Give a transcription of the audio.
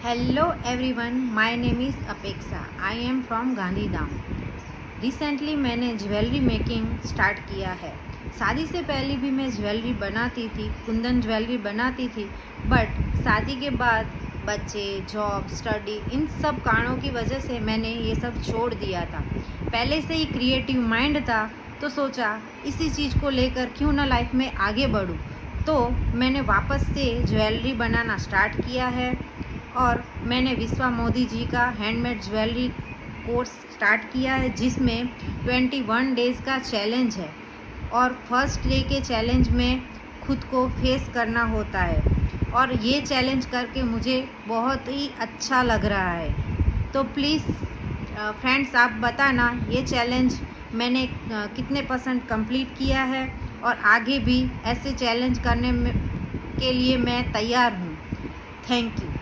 Hello everyone, my name is Apeksha. I am from Gandhidham. Recently मैंने jewellery making start किया है। शादी से पहले भी मैं ज्वेलरी बनाती थी, कुंदन ज्वेलरी बनाती थी। बट शादी के बाद बच्चे, जॉब, स्टडी, इन सब कारणों की वजह से मैंने ये सब छोड़ दिया था। पहले से ही क्रिएटिव माइंड था, तो सोचा इसी चीज़ को लेकर क्यों ना लाइफ में आगे बढ़ूँ। तो मैंने वापस से ज्वेलरी बनाना स्टार्ट किया है और मैंने विश्वा मोदी जी का हैंडमेड ज्वेलरी कोर्स स्टार्ट किया है, जिसमें 21 डेज़ का चैलेंज है और फर्स्ट डे के चैलेंज में खुद को फेस करना होता है और ये चैलेंज करके मुझे बहुत ही अच्छा लग रहा है। तो प्लीज़ फ्रेंड्स, आप बताना ये चैलेंज मैंने कितने % कंप्लीट किया है और आगे भी ऐसे चैलेंज करने के लिए मैं तैयार हूँ। Thank you.